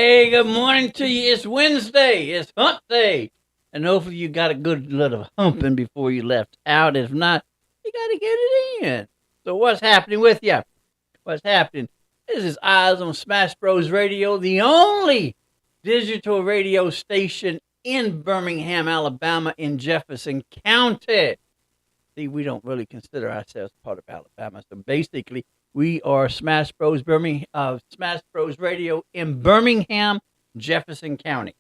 Hey, good morning to you. It's Wednesday. It's hump day. And hopefully you got a good little humping before you left out. If not, you got to get it in. So what's happening with you? What's happening? This is Eyes on Smash Bros. Radio, the only digital radio station in Birmingham, Alabama, in Jefferson County. See, we don't really consider ourselves part of Alabama. So basically, we are Smash Bros. Smash Bros. Radio in Birmingham, Jefferson County.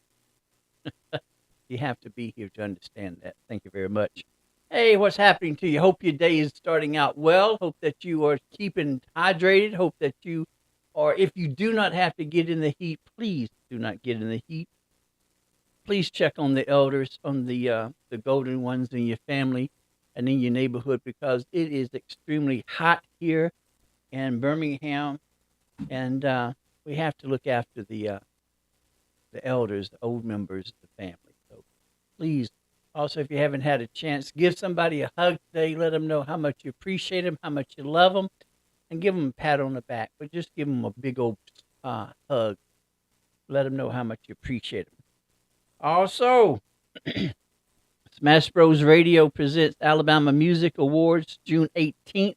You have to be here to understand that. Thank you very much. Hey, what's happening to you? Hope your day is starting out well. Hope that you are keeping hydrated. Hope that you are, if you do not have to get in the heat, please do not get in the heat. Please check on the elders, on the golden ones in your family and in your neighborhood, because it is extremely hot here in Birmingham, and we have to look after the elders, the old members of the family. So please, also, if you haven't had a chance, give somebody a hug today. Let them know how much you appreciate them, how much you love them, and give them a pat on the back. But just give them a big old hug. Let them know how much you appreciate them. Also, Smash Bros. Radio presents Alabama Music Awards, June 18th.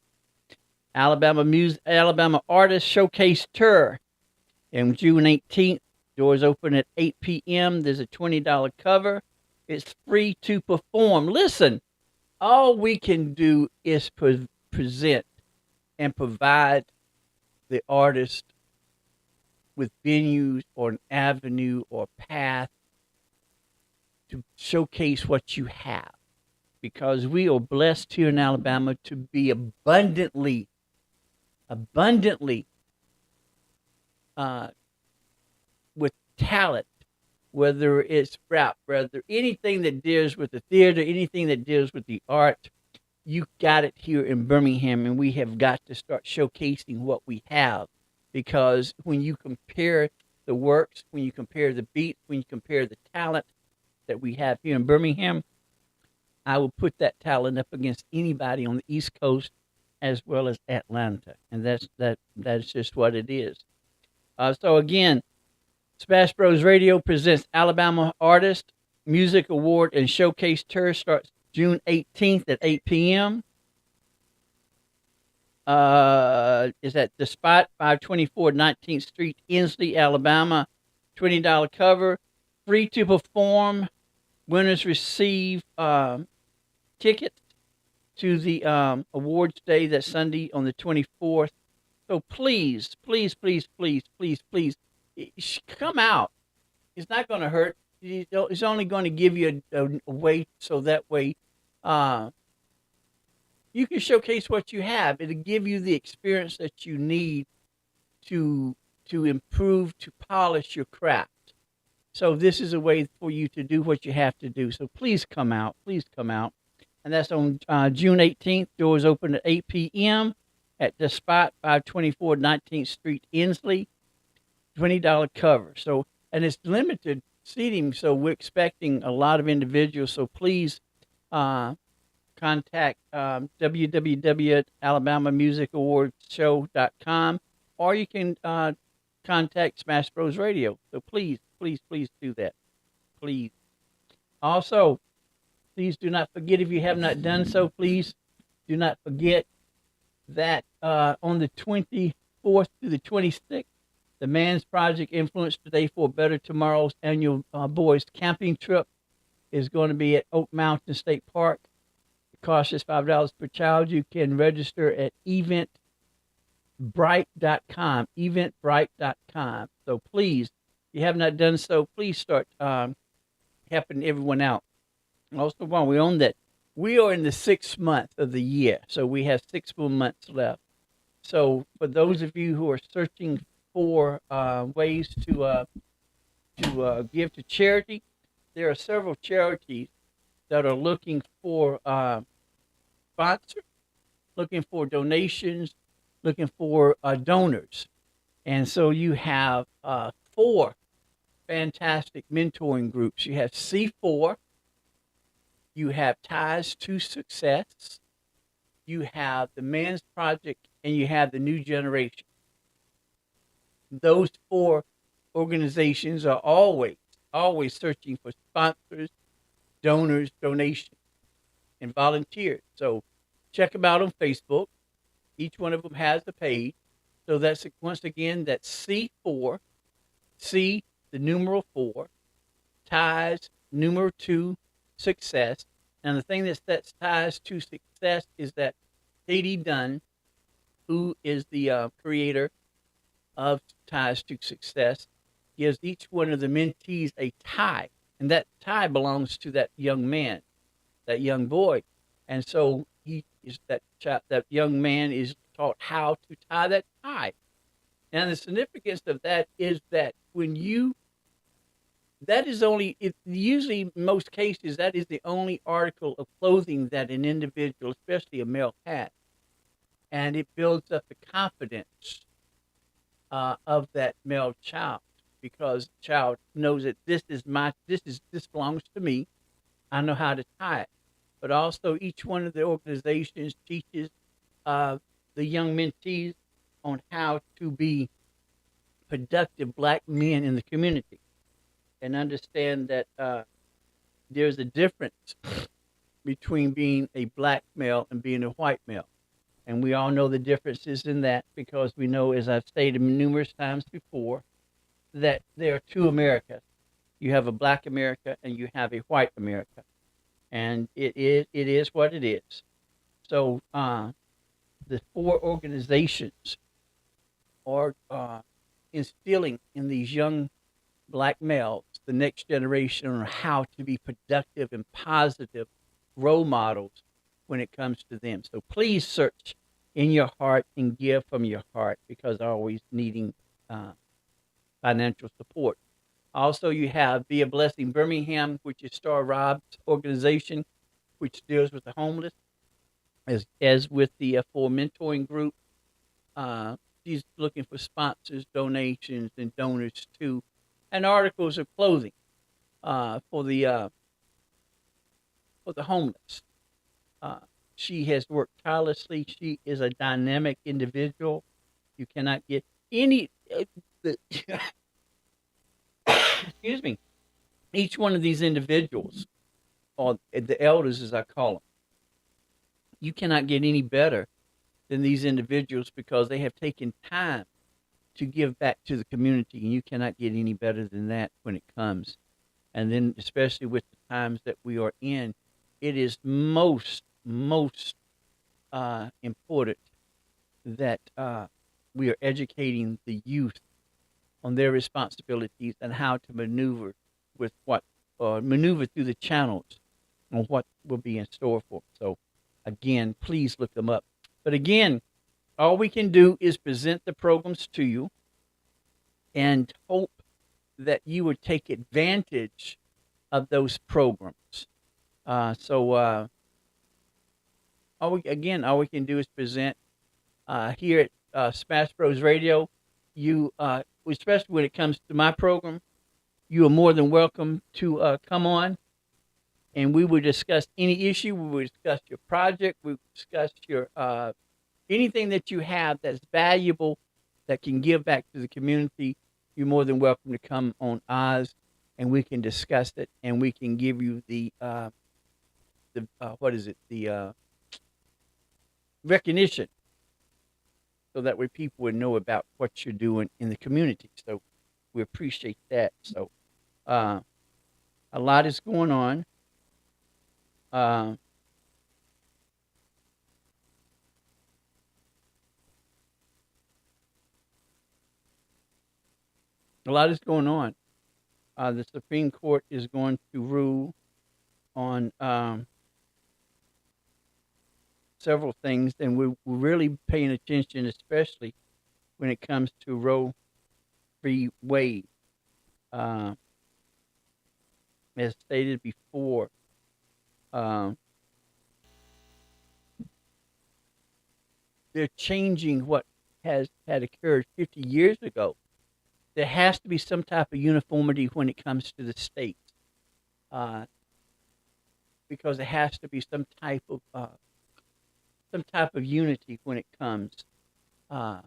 Alabama Artist Showcase Tour. And June 18th, doors open at 8 p.m. There's a $20 cover. It's free to perform. Listen, all we can do is present and provide the artist with venues or an avenue or path to showcase what you have, because we are blessed here in Alabama to be abundantly with talent, whether it's rap, whether anything that deals with the theater, anything that deals with the art. You got it here in Birmingham, and we have got to start showcasing what we have, because when you compare the works, when you compare the beats, when you compare the talent that we have here in Birmingham, I will put that talent up against anybody on the East Coast as well as Atlanta, and that's just what it is. So again, Smash Bros. Radio presents Alabama Artist Music Award and Showcase Tour. Starts June 18th at 8 p.m. Is at the Spot, 524 19th Street, Inslee, Alabama. $20 cover, free to perform. Winners receive tickets to the awards day, that Sunday on the 24th. So please, please, please, please, please, please, come out. It's not going to hurt. It's only going to give you a way, so that way you can showcase what you have. It'll give you the experience that you need to improve, to polish your craft. So this is a way for you to do what you have to do. So please come out. Please come out. And that's on June 18th. Doors open at 8 p.m. at the Spot, 524 19th Street, Inslee. $20 cover. So, and it's limited seating, so we're expecting a lot of individuals. So please contact www.alabamamusicawardshow.com, or you can contact Smash Bros. Radio. So please, please, please do that. Please. Also, please do not forget, if you have not done so, please do not forget that on the 24th through the 26th, the Man's Project Influence Today for a Better Tomorrow's annual boys camping trip is going to be at Oak Mountain State Park. The cost is $5 per child. You can register at eventbrite.com, eventbrite.com. So please, if you have not done so, please start helping everyone out. Also, while we're on that, we are in the 6th month of the year, so we have 6 more months left. So for those of you who are searching for ways to give to charity, there are several charities that are looking for sponsors, looking for donations, looking for donors. And so you have 4 fantastic mentoring groups. You have C4, you have Ties to Success, you have the Men's Project, and you have the New Generation. Those 4 organizations are always searching for sponsors, donors, donations, and volunteers. So check them out on Facebook. Each one of them has a page. So that's once again that's C4, C the numeral 4, ties numeral 2, success. And the thing that sets ties to success is that Katie Dunn, who is the creator of Ties to Success, gives each one of the mentees a tie, and that tie belongs to that young man, that young boy, and so he is that young man is taught how to tie that tie. And the significance of that is that when you that is only it usually in most cases that is the only article of clothing that an individual, especially a male, has, and it builds up the confidence of that male child because the child knows that this belongs to me. I know how to tie it. But also, each one of the organizations teaches uh, the young mentees on how to be productive black men in the community and understand that there's a difference between being a black male and being a white male. And we all know the differences in that because we know, as I've stated numerous times before, that there are two Americas. You have a black America and you have a white America. And it is what it is. So the four organizations are instilling in these young black males the next generation on how to be productive and positive role models when it comes to them. So please search in your heart and give from your heart because always needing uh, financial support. Also, you have Be a Blessing Birmingham, which is Star Rob's organization, which deals with the homeless, as with the for mentoring group. Uh, she's looking for sponsors, donations, and donors too, and articles of clothing uh, for the uh, for the homeless. Uh, she has worked tirelessly. She is a dynamic individual. You cannot get any. The, excuse me. Each one of these individuals, or the elders as I call them, you cannot get any better than these individuals because they have taken time to give back to the community, and you cannot get any better than that when it comes. And then, especially with the times that we are in, it is most important that we are educating the youth on their responsibilities and how to maneuver with what maneuver through the channels on what will be in store for them. So, again, please look them up. But again, all we can do is present the programs to you and hope that you would take advantage of those programs. All we can do is present here at Smash Bros Radio. You, especially when it comes to my program, you are more than welcome to come on, and we will discuss any issue. We will discuss your project. We will discuss your anything that you have that's valuable that can give back to the community. You're more than welcome to come on Oz, and we can discuss it, and we can give you the what is it the recognition, so that way people would know about what you're doing in the community. So we appreciate that. So a lot is going on. Uh, a lot is going on. The Supreme Court is going to rule on several things, and we're really paying attention, especially when it comes to Roe v. Wade. Uh, as stated before, um, they're changing what has had occurred 50 years ago. There has to be some type of uniformity when it comes to the states, uh, because there has to be some type of unity when it comes uh,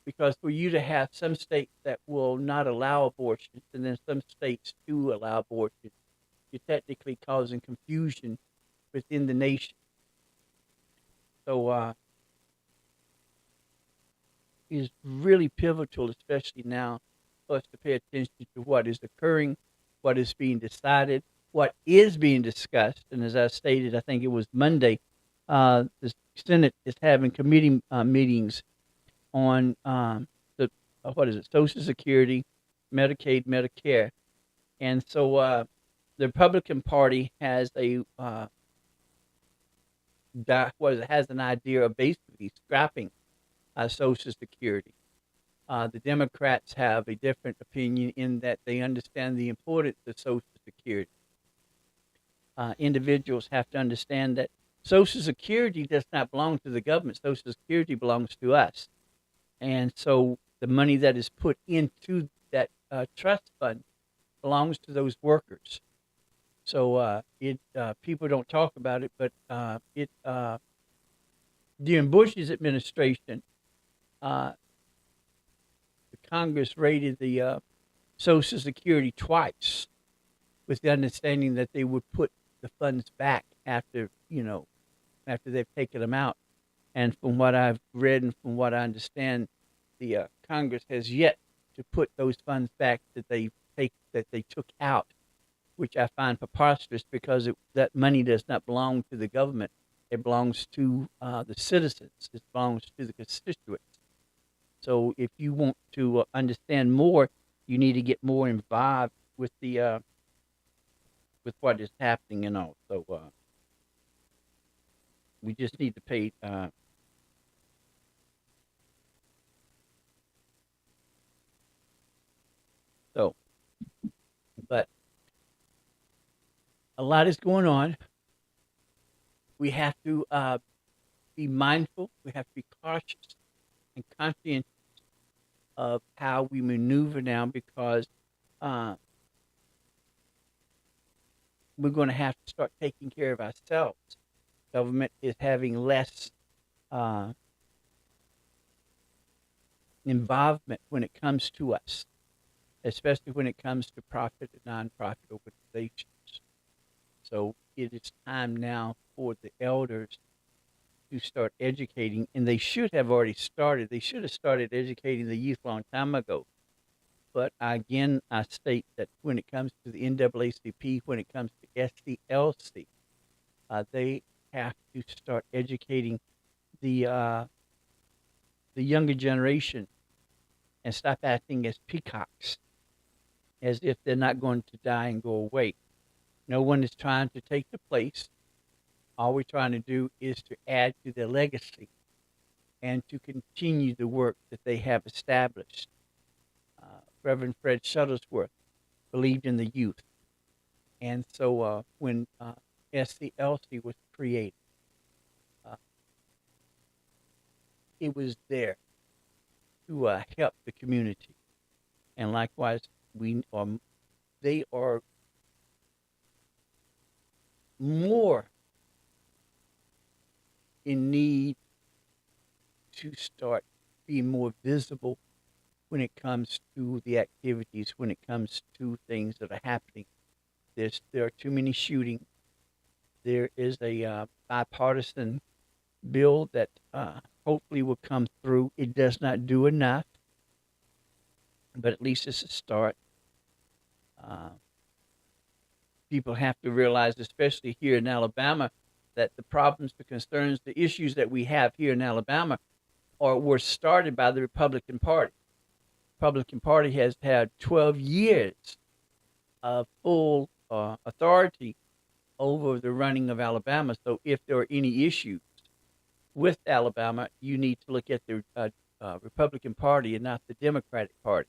because for you to have some states that will not allow abortions and then some states do allow abortions, you're technically causing confusion within the nation. So it's really pivotal, especially now, for us to pay attention to what is occurring, what is being decided, what is being discussed. And as I stated, I think it was Monday, the Senate is having committee meetings on the what is it, Social Security, Medicaid, Medicare, and so the Republican Party has a has an idea of basically scrapping Social Security. The Democrats have a different opinion in that they understand the importance of Social Security. Individuals have to understand that Social Security does not belong to the government. Social Security belongs to us. And so the money that is put into that trust fund belongs to those workers. So it people don't talk about it, but it during Bush's administration, uh, the Congress raided the Social Security twice, with the understanding that they would put the funds back after after they've taken them out. And from what I've read and from what I understand, the Congress has yet to put those funds back that they took out, which I find preposterous because that money does not belong to the government. It belongs to the citizens. It belongs to the constituents. So if you want to understand more, you need to get more involved with what is happening and all. So we just need to pay. So, but a lot is going on. We have to be mindful. We have to be cautious and conscientious of how we maneuver now because uh, we're going to have to start taking care of ourselves. Government is having less uh, involvement when it comes to us, especially when it comes to profit and nonprofit organizations. So it is time now for the elders to start educating, and they should have already started. They should have started educating the youth a long time ago. But again, I state that when it comes to the NAACP, when it comes to SCLC, they have to start educating the the younger generation and stop acting as peacocks, as if they're not going to die and go away. No one is trying to take the place. All we're trying to do is to add to their legacy and to continue the work that they have established. Reverend Fred Shuttlesworth believed in the youth. And so when SCLC was created, uh, it was there to help the community. And likewise, they are more in need to start being more visible when it comes to the activities, when it comes to things that are happening. There are too many shootings. There is a bipartisan bill that hopefully will come through. It does not do enough, but at least it's a start. Uh, People have to realize, especially here in Alabama, that the problems, the concerns, the issues that we have here in Alabama were started by the Republican Party. Republican Party has had 12 years of full authority over the running of Alabama. So if there are any issues with Alabama, you need to look at the Republican Party and not the Democratic Party.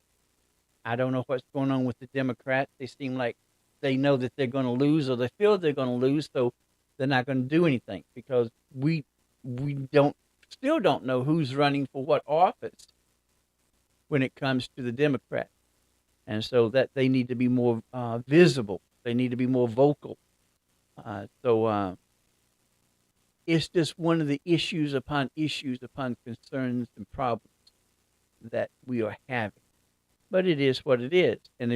I don't know what's going on with the Democrats. They seem like they know that they're going to lose, or they feel they're going to lose, so they're not going to do anything because we don't still don't know who's running for what office when it comes to the Democrats, and so that they need to be more visible. They need to be more vocal. So it's just one of the issues upon concerns and problems that we are having. But it is what it is. And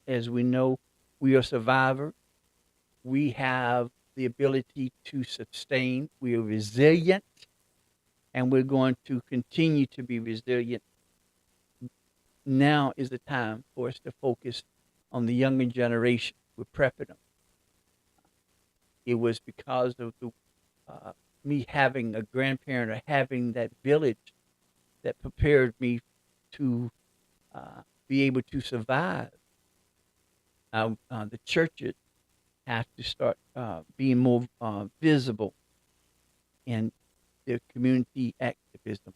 as we know, we are survivors. We have the ability to sustain. We are resilient, and we're going to continue to be resilient. Now is the time for us to focus on the younger generation. We're prepping them. It was because of uh, me having a grandparent or having that village that prepared me to be able to survive. The churches have to start being more visible in their community activism.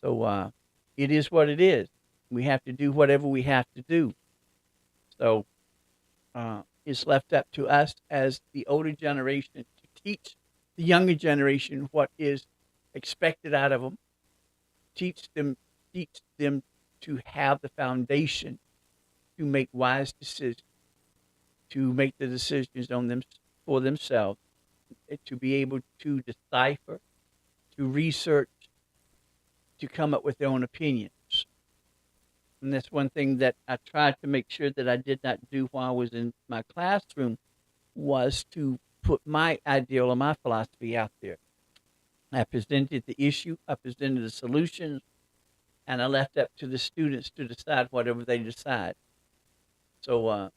So it is what it is. We have to do whatever we have to do. So it's left up to us as the older generation to teach the younger generation what is expected out of them. Teach them, teach them to have the foundation to make wise decisions, to make the decisions on them for themselves, to be able to decipher, to research, to come up with their own opinions. And that's one thing that I tried to make sure that I did not do while I was in my classroom was to put my ideal or my philosophy out there. I presented the issue, I presented the solutions, and I left up to the students to decide whatever they decide. So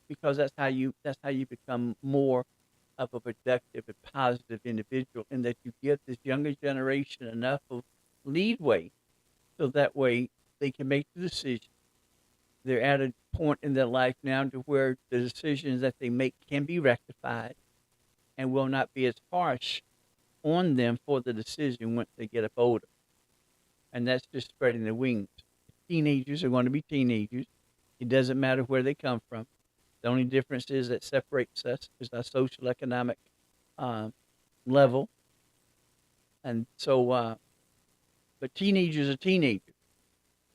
because that's how you become more of a productive and positive individual, and that you give this younger generation enough of leadway so that way they can make the decision. They're at a point in their life now to where the decisions that they make can be rectified and will not be as harsh on them for the decision once they get up older. And that's just spreading their wings. Teenagers are going to be teenagers. It doesn't matter where they come from. The only difference is that separates us is our social economic level. And so, but teenagers are teenagers.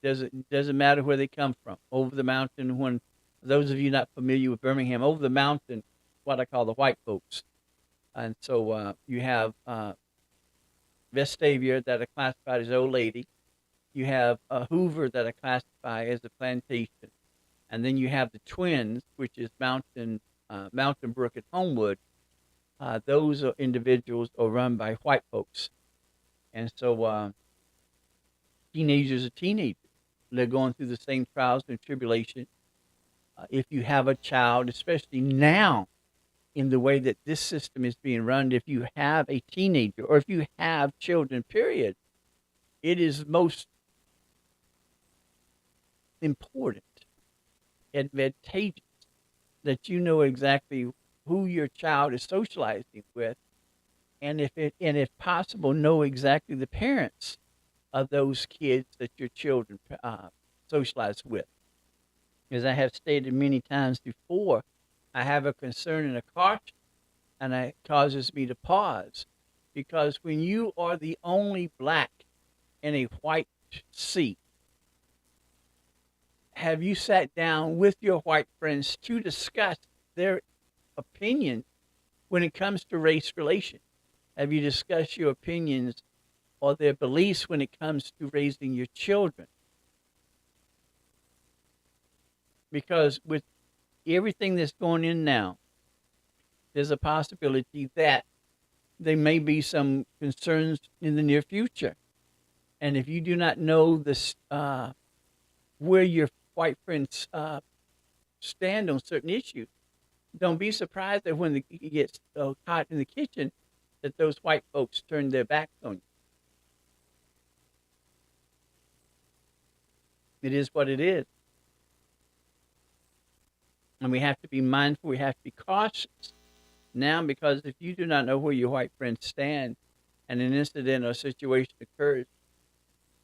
Doesn't matter where they come from. Over the mountain, when those of you not familiar with Birmingham, over the mountain, what I call the white folks. And so you have Vestavia that are classified as old lady. You have Hoover that are classified as a plantation. And then you have the twins, which is Mountain Brook and Homewood. Those are individuals are run by white folks. And so teenagers are teenagers. They're going through the same trials and tribulations. If you have a child, especially now in the way that this system is being run, if you have a teenager or if you have children, period, it is most important, advantageous that you know exactly who your child is socializing with, and if possible, know exactly the parents of those kids that your children socialize with. As I have stated many times before, I have a concern and a caution, and it causes me to pause, because when you are the only black in a white seat, have you sat down with your white friends to discuss their opinion when it comes to race relations? Have you discussed your opinions or their beliefs when it comes to raising your children? Because with everything that's going in now, there's a possibility that there may be some concerns in the near future. And if you do not know this, where your white friends stand on certain issues, don't be surprised that when it gets hot in the kitchen, that those white folks turn their backs on you. It is what it is. And we have to be mindful, we have to be cautious now, because if you do not know where your white friends stand and an incident or situation occurs,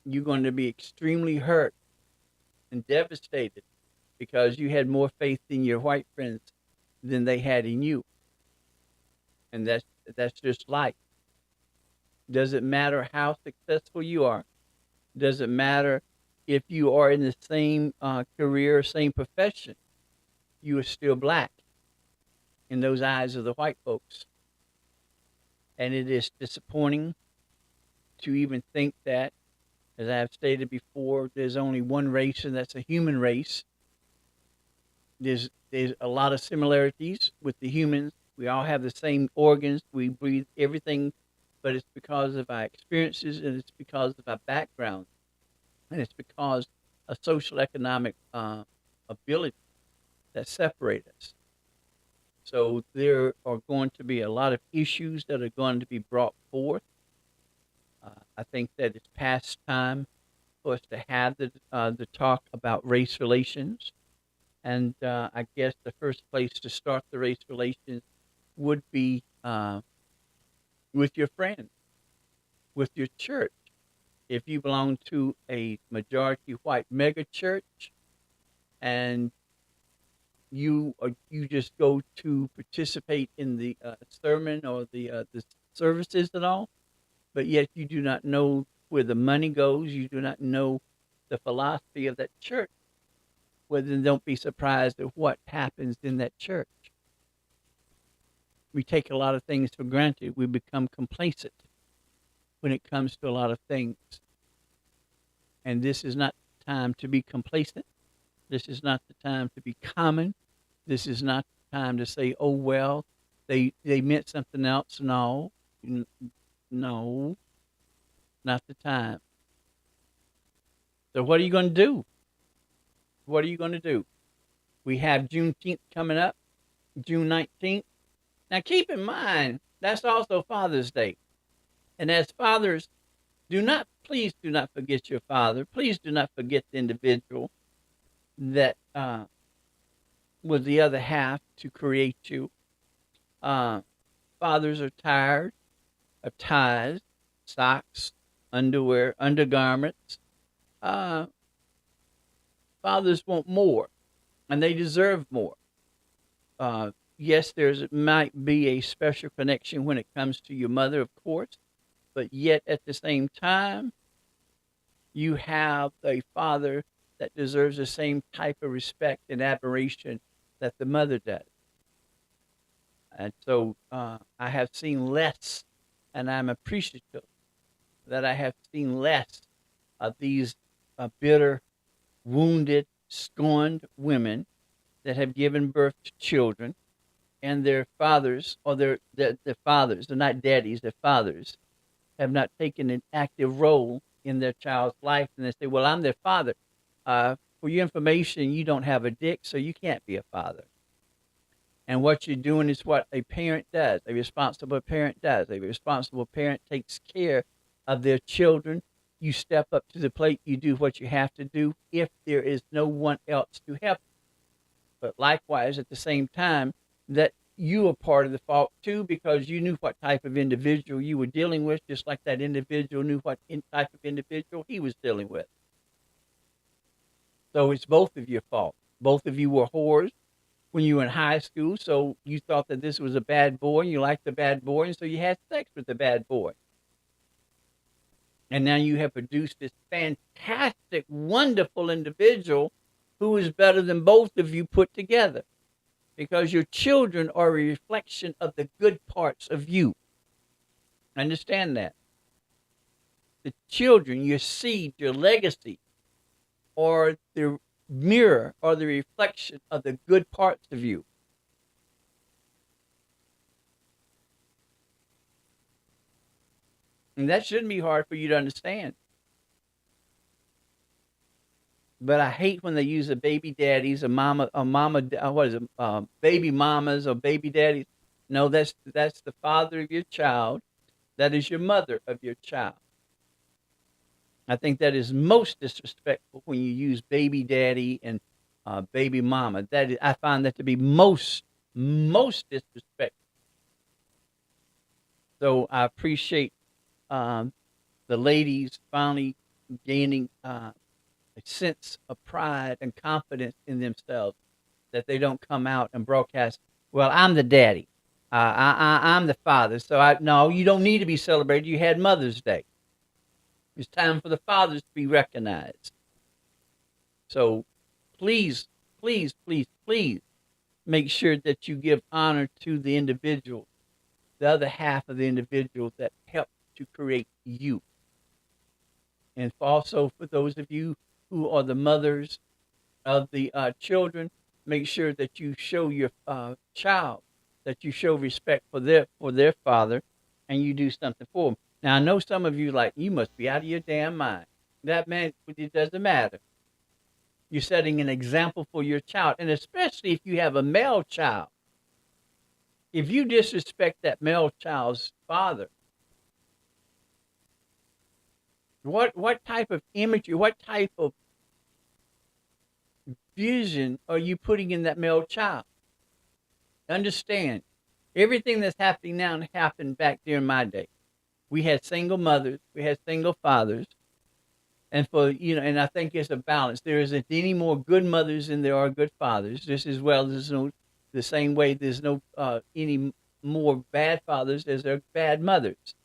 you're going to be extremely hurt and devastated because you had more faith in your white friends than they had in you. And that's just life. Doesn't matter how successful you are. Doesn't matter if you are in the same career, same profession. You are still black in those eyes of the white folks. And it is disappointing. to even think that, as I've stated before, there's only one race, and that's a human race. There's a lot of similarities with the humans. We all have the same organs. We breathe everything, but it's because of our experiences, and it's because of our background, and it's because of social economic ability that separate us. So there are going to be a lot of issues that are going to be brought forth. I think that it's past time for us to have the talk about race relations. And I guess the first place to start the race relations would be with your friends, with your church. If you belong to a majority white mega church and you just go to participate in the sermon or the services and all, but yet you do not know where the money goes, you do not know the philosophy of that church, well, then don't be surprised at what happens in that church. We take a lot of things for granted. We become complacent when it comes to a lot of things. And this is not the time to be complacent. This is not the time to be common. This is not the time to say, oh, well, they meant something else. No, no, not the time. So what are you going to do? What are you going to do? We have Juneteenth coming up, June 19th. Now, keep in mind, that's also Father's Day. And as fathers, please do not forget your father. Please do not forget the individual that was the other half to create you. Fathers are tired of ties, socks, underwear, undergarments. Fathers want more, and they deserve more. Yes, might be a special connection when it comes to your mother, of course, but yet at the same time, you have a father that deserves the same type of respect and admiration that the mother does. And so I have seen less, and I'm appreciative that I have seen less of these bitter, wounded, scorned women that have given birth to children, and their fathers, or their fathers, they're not daddies, their fathers, have not taken an active role in their child's life. And they say, well, I'm their father. For your information, you don't have a dick, so you can't be a father. And what you're doing is what a parent does. A responsible parent does. A responsible parent takes care of their children. You step up to the plate. You do what you have to do if there is no one else to help. But likewise, at the same time, that you are part of the fault too, because you knew what type of individual you were dealing with, just like that individual knew what type of individual he was dealing with. So it's both of your fault. Both of you were whores when you were in high school, so you thought that this was a bad boy, and you liked the bad boy, and so you had sex with the bad boy. And now you have produced this fantastic, wonderful individual who is better than both of you put together, because your children are a reflection of the good parts of you. Understand that. The children, your seed, your legacy, are the mirror or the reflection of the good parts of you. And that shouldn't be hard for you to understand. But I hate when they use a baby daddies, baby mamas or baby daddies. No, that's the father of your child. That is your mother of your child. I think that is most disrespectful when you use baby daddy and baby mama. I find that to be most disrespectful. So I appreciate the ladies finally gaining a sense of pride and confidence in themselves, that they don't come out and broadcast, well, I'm the daddy. I'm the father. So no, you don't need to be celebrated. You had Mother's Day. It's time for the fathers to be recognized. So please, please, please, please make sure that you give honor to the individual, the other half of the individual that helped to create you. And also for those of you who are the mothers of the children, make sure that you show your child that you show respect for their father, and you do something for them. Now I know some of you like you must be out of your damn mind. That man, it doesn't matter. You're setting an example for your child, and especially if you have a male child. If you disrespect that male child's father, what type of imagery, what type of vision are you putting in that male child? Understand, everything that's happening now happened back during my day. We had single mothers, we had single fathers, and and I think it's a balance. There isn't any more good mothers than there are good fathers. Just as well, there's no the same way there's no any more bad fathers as there are bad mothers.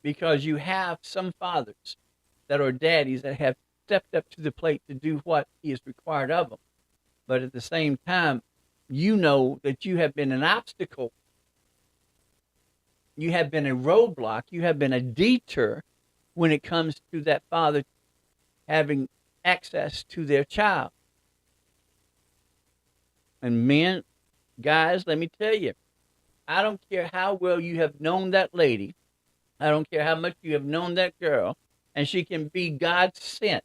Because you have some fathers that are daddies that have stepped up to the plate to do what is required of them. But at the same time, you know that you have been an obstacle. You have been a roadblock. You have been a detour when it comes to that father having access to their child. And men, guys, let me tell you, I don't care how well you have known that lady. I don't care how much you have known that girl, and she can be God sent.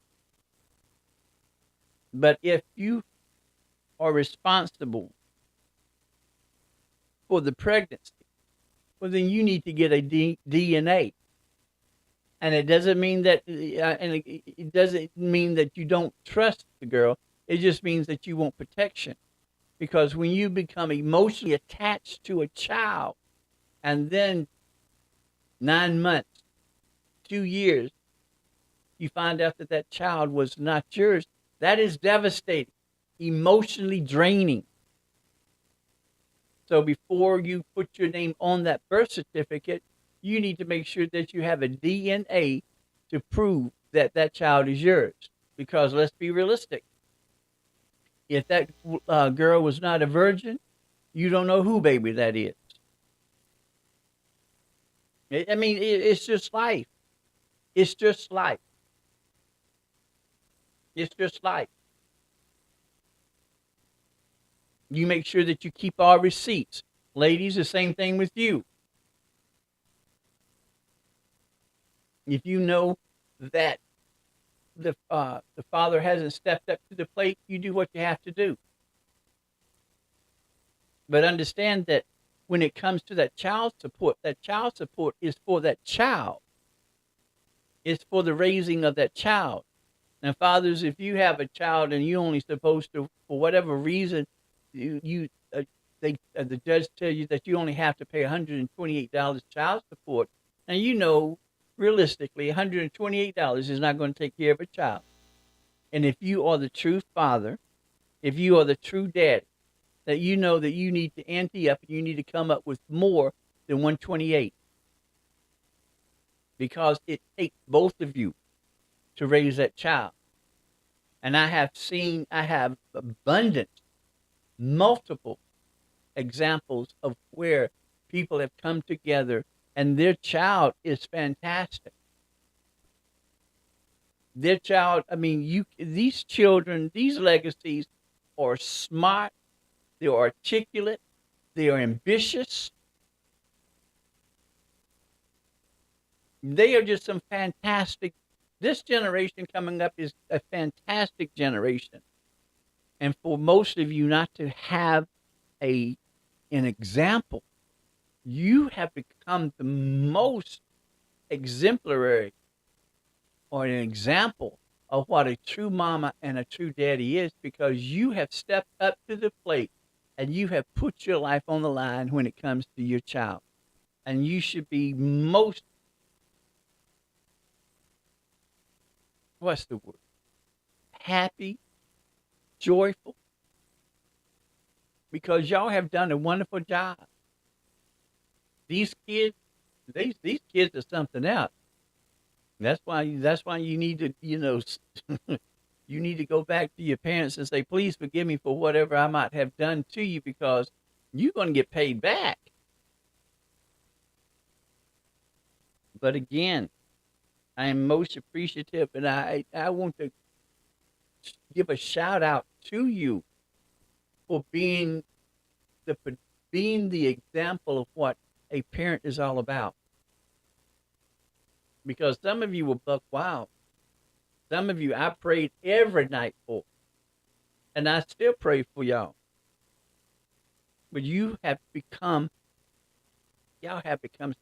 But if you are responsible for the pregnancy, well, then you need to get a DNA. And it doesn't mean that, it doesn't mean that you don't trust the girl. It just means that you want protection. Because when you become emotionally attached to a child, and then 9 months, 2 years, you find out that that child was not yours, that is devastating, emotionally draining. So before you put your name on that birth certificate, you need to make sure that you have a DNA to prove that that child is yours. Because let's be realistic. If that girl was not a virgin, you don't know who baby that is. I mean, it's just life. It's just life. It's just life. You make sure that you keep all receipts. Ladies, the same thing with you. If you know that the father hasn't stepped up to the plate, you do what you have to do. But understand that when it comes to that child support is for that child. It's for the raising of that child. Now, fathers, if you have a child and you only supposed to, for whatever reason, the judge tell you that you only have to pay $128 child support, and you know, realistically, $128 is not going to take care of a child. And if you are the true father, if you are the true daddy, that you know that you need to ante up and you need to come up with more than 128, because it takes both of you to raise that child. And I have abundant, multiple examples of where people have come together and their child is fantastic. Their child, I mean, these children, these legacies are smart, they are articulate, they are ambitious. They are just some fantastic. This generation coming up is a fantastic generation. And for most of you not to have an example, you have become the most exemplary or an example of what a true mama and a true daddy is, because you have stepped up to the plate and you have put your life on the line when it comes to your child. And you should be most, what's the word? Happy, joyful, because y'all have done a wonderful job. These kids, these kids are something else. That's why you need to, you need to go back to your parents and say, please forgive me for whatever I might have done to you, because you're going to get paid back. But again, I am most appreciative, and I want to give a shout out to you for the being the example of what a parent is all about. Because some of you will buck wild. Some of you I prayed every night for, and I still pray for y'all. But y'all have become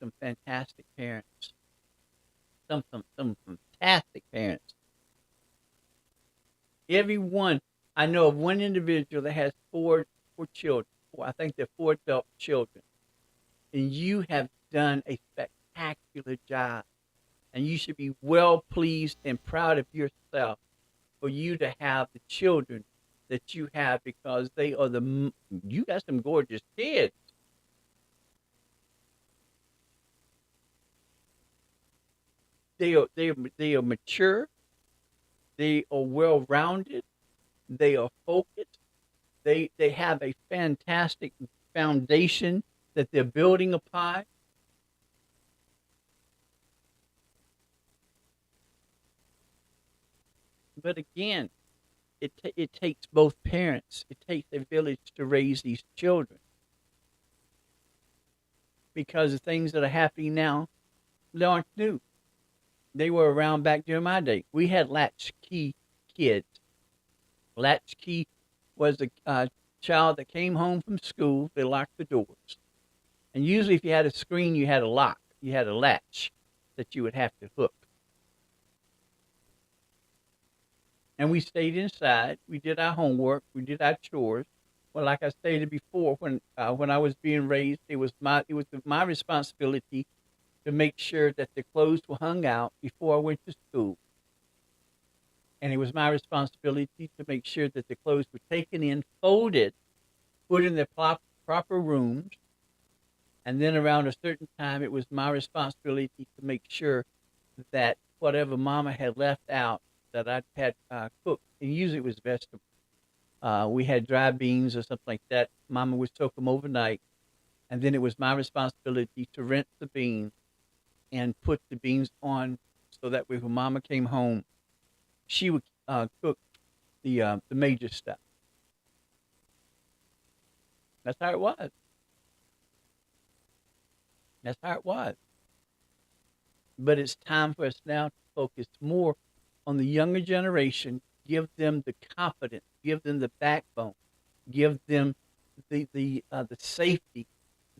some fantastic parents. Some fantastic parents. Everyone, I know of one individual that has four children. I think they're four adult children. And you have done a spectacular job. And you should be well pleased and proud of yourself for you to have the children that you have, because you got some gorgeous kids. They are mature. They are well rounded. They are focused. They have a fantastic foundation that they're building upon. But again, it takes both parents. It takes a village to raise these children, because the things that are happening now, they aren't new. They were around back during my day. We had latchkey kids. Latchkey was a child that came home from school. They locked the doors. And usually if you had a screen, you had a lock. You had a latch that you would have to hook. And we stayed inside. We did our homework. We did our chores. Well, like I stated before, when I was being raised, it was my responsibility to make sure that the clothes were hung out before I went to school. And it was my responsibility to make sure that the clothes were taken in, folded, put in their proper rooms. And then around a certain time, it was my responsibility to make sure that whatever mama had left out, that I had cooked, and usually it was vegetables. We had dry beans or something like that. Mama would soak them overnight. And then it was my responsibility to rinse the beans and put the beans on, so that way when mama came home, she would cook the major stuff. That's how it was. That's how it was. But it's time for us now to focus more on the younger generation, give them the confidence, give them the backbone, give them the safety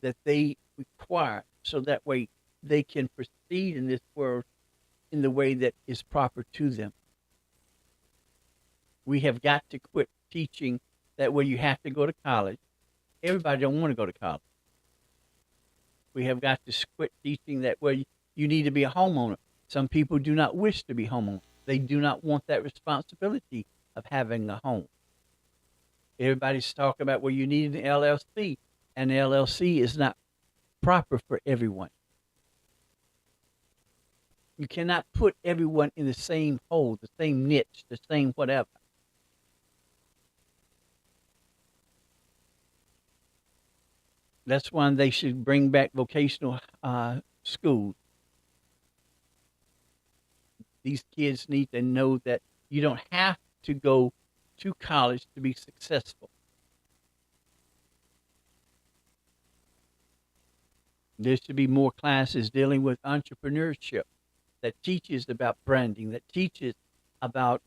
that they require, so that way they can proceed in this world in the way that is proper to them. We have got to quit teaching that way you have to go to college. Everybody don't want to go to college. We have got to quit teaching that way you need to be a homeowner. Some people do not wish to be homeowners. They do not want that responsibility of having a home. Everybody's talking about, well, you need an LLC, and the LLC is not proper for everyone. You cannot put everyone in the same hole, the same niche, the same whatever. That's why they should bring back vocational schools. These kids need to know that you don't have to go to college to be successful. There should be more classes dealing with entrepreneurship, that teaches about branding, that teaches about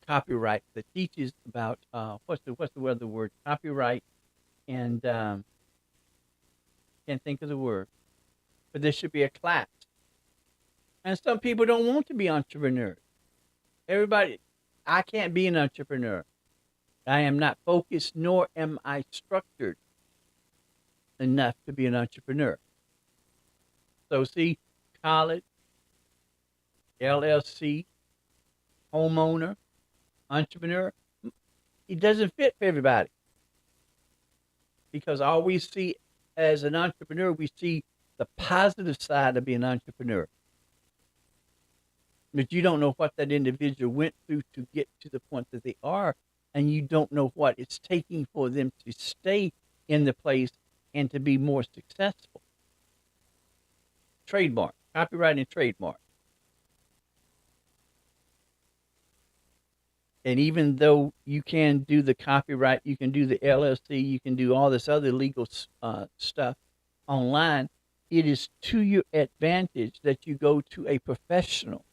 copyright, that teaches about what's the other word? Copyright, and can't think of the word. But there should be a class. And some people don't want to be entrepreneurs. I can't be an entrepreneur. I am not focused, nor am I structured enough to be an entrepreneur. So see, college, LLC, homeowner, entrepreneur, it doesn't fit for everybody. Because all we see as an entrepreneur, we see the positive side of being an entrepreneur. But you don't know what that individual went through to get to the point that they are, and you don't know what it's taking for them to stay in the place and to be more successful. Trademark. copyright and trademark. And even though you can do the copyright, you can do the LLC, you can do all this other legal stuff online, it is to your advantage that you go to a professional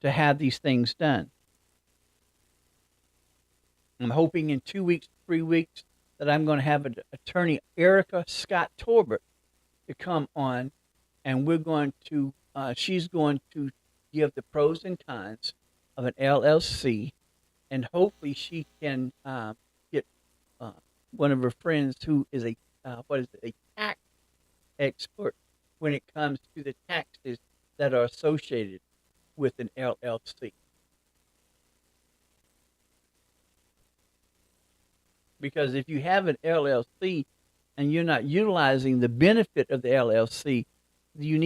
to have these things done. I'm hoping in 2 weeks, 3 weeks, that I'm going to have an attorney, Erica Scott Torbert, to come on, and we're going to, she's going to give the pros and cons of an LLC, and hopefully she can get one of her friends who is a a tax expert when it comes to the taxes that are associated with an LLC. Because if you have an LLC and you're not utilizing the benefit of the LLC, we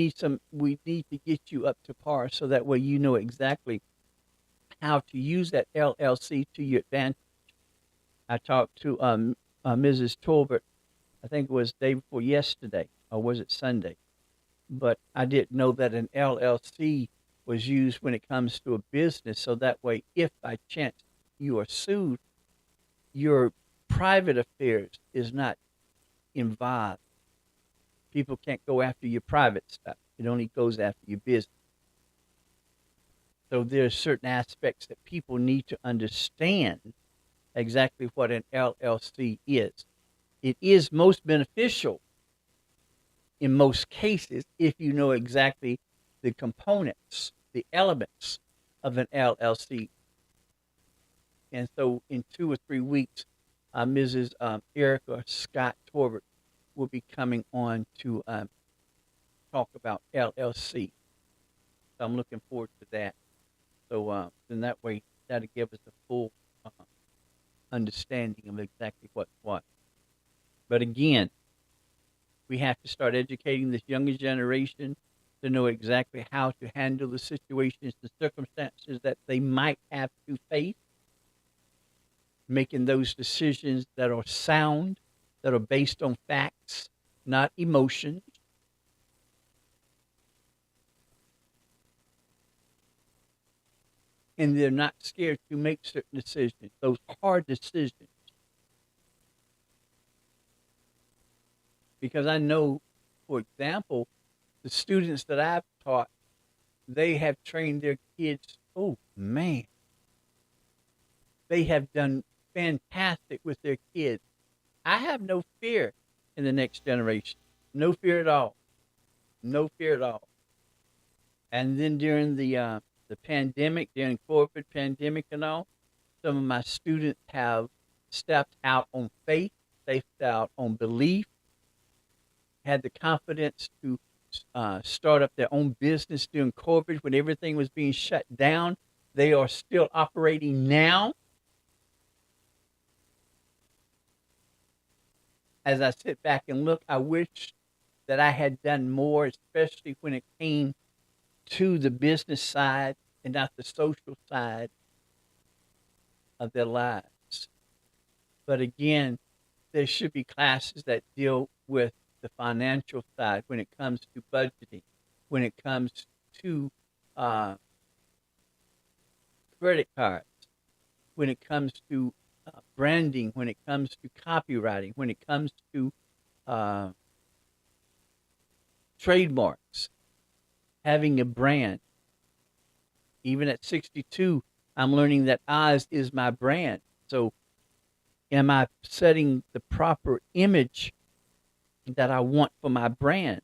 need to get you up to par so that way you know exactly how to use that LLC to your advantage. I talked to Mrs. Tolbert, I think it was day before yesterday, or was it Sunday? But I didn't know that an LLC was used when it comes to a business, so that way, if by chance you are sued, your private affairs is not involved. People can't go after your private stuff. It only goes after your business. So there's certain aspects that people need to understand exactly what an LLC is. It is most beneficial in most cases if you know exactly the components, the elements of an LLC. And so in 2 or 3 weeks, Mrs. Erica Scott Torbert will be coming on to talk about LLC. So I'm looking forward to that. So then that way, that'll give us a full understanding of exactly what's what. But again, we have to start educating this younger generation to know exactly how to handle the situations, the circumstances that they might have to face, making those decisions that are sound, that are based on facts, not emotions. And they're not scared to make certain decisions, those hard decisions. Because I know, for example, the students that I've taught, they have trained their kids. Oh, man. They have done fantastic with their kids. I have no fear in the next generation. No fear at all. No fear at all. And then during the pandemic, during COVID pandemic and all, some of my students have stepped out on faith, stepped out on belief, had the confidence to start up their own business during COVID when everything was being shut down. They are still operating now. As I sit back and look, I wish that I had done more, especially when it came to the business side and not the social side of their lives. But again, there should be classes that deal with the financial side when it comes to budgeting, when it comes to credit cards, when it comes to branding, when it comes to copywriting, when it comes to trademarks, having a brand. Even at 62, I'm learning that OZZz is my brand. So am I setting the proper image that I want for my brand?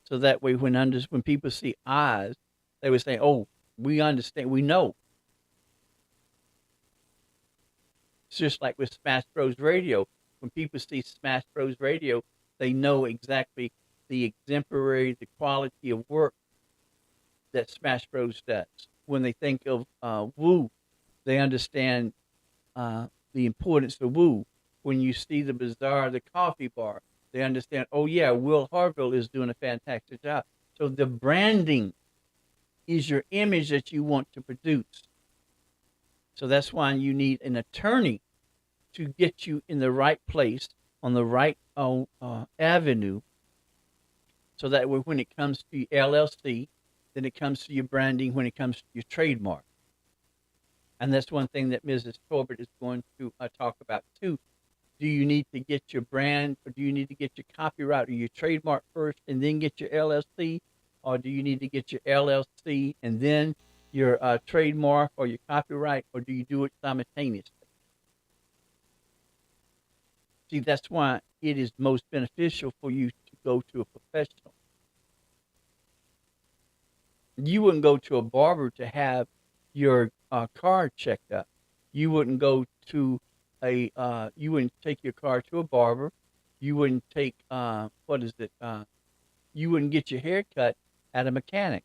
So that way when people see OZZz, they would say, oh, we understand, we know. It's just like with Smash Bros. Radio. When people see Smash Bros. Radio, they know exactly the exemplary, the quality of work that Smash Bros. Does. When they think of Woo, they understand the importance of Woo. When you see the Bazaar, the coffee bar, they understand, oh yeah, Will Harville is doing a fantastic job. So the branding is your image that you want to produce. So that's why you need an attorney to get you in the right place, on the right avenue, So that way, when it comes to your LLC, then it comes to your branding, when it comes to your trademark. And that's one thing that Mrs. Torbert is going to talk about too. Do you need to get your brand, or do you need to get your copyright or your trademark first and then get your LLC? Or do you need to get your LLC and then your trademark or your copyright, or do you do it simultaneously? See, that's why it is most beneficial for you to go to a professional. You wouldn't go to a barber to have your car checked up. You wouldn't go to you wouldn't take your car to a barber. You wouldn't take, you wouldn't get your hair cut at a mechanic.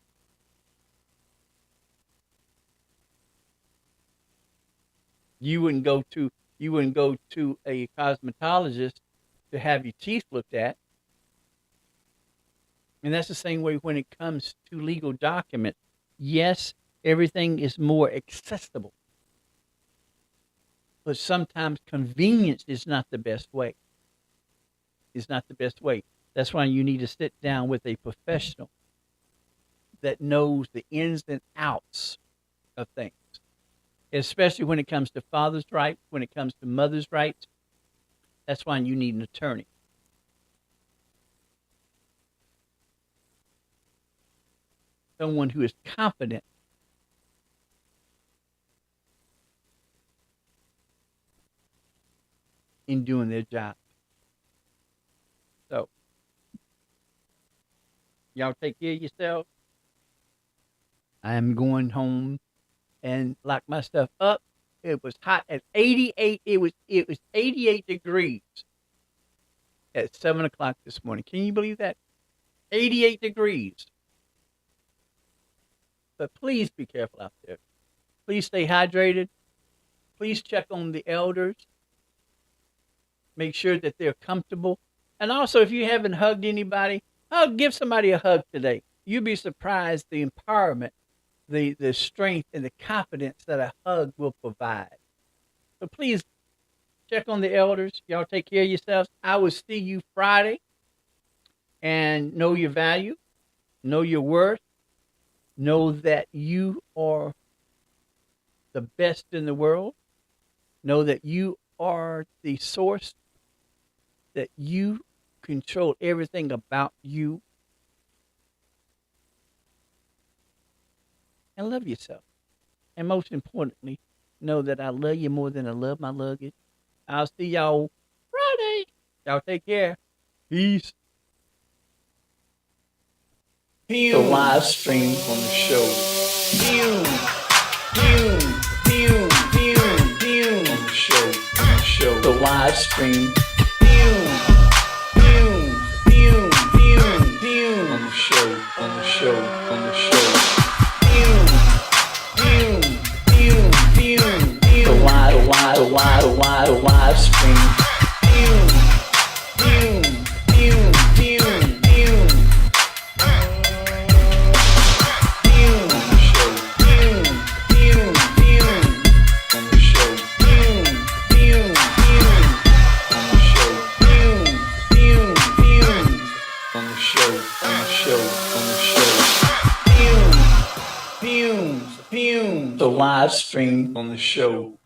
You wouldn't go to a cosmetologist to have your teeth looked at. And that's the same way when it comes to legal documents. Yes, everything is more accessible, but sometimes convenience is not the best way. It's not the best way. That's why you need to sit down with a professional that knows the ins and outs of things, especially when it comes to father's rights, when it comes to mother's rights. That's why you need an attorney. Someone who is confident in doing their job. So, y'all take care of yourself. I am going home and lock my stuff up. It was hot at 88. It was 88 degrees at 7 o'clock this morning. Can you believe that? 88 degrees. But please be careful out there. Please stay hydrated. Please check on the elders. Make sure that they're comfortable. And also, if you haven't hugged anybody, give somebody a hug today. You'll be surprised the empowerment, the strength, and the confidence that a hug will provide. So please check on the elders. Y'all take care of yourselves. I will see you Friday. And know your value. Know your worth. Know that you are the best in the world. Know that you are the source, that you control everything about you. And love yourself. And most importantly, know that I love you more than I love my luggage. I'll see y'all Friday. Y'all take care. Peace. The live stream on the show. On the show. The live stream. On the show. The live stream. The live stream on the show.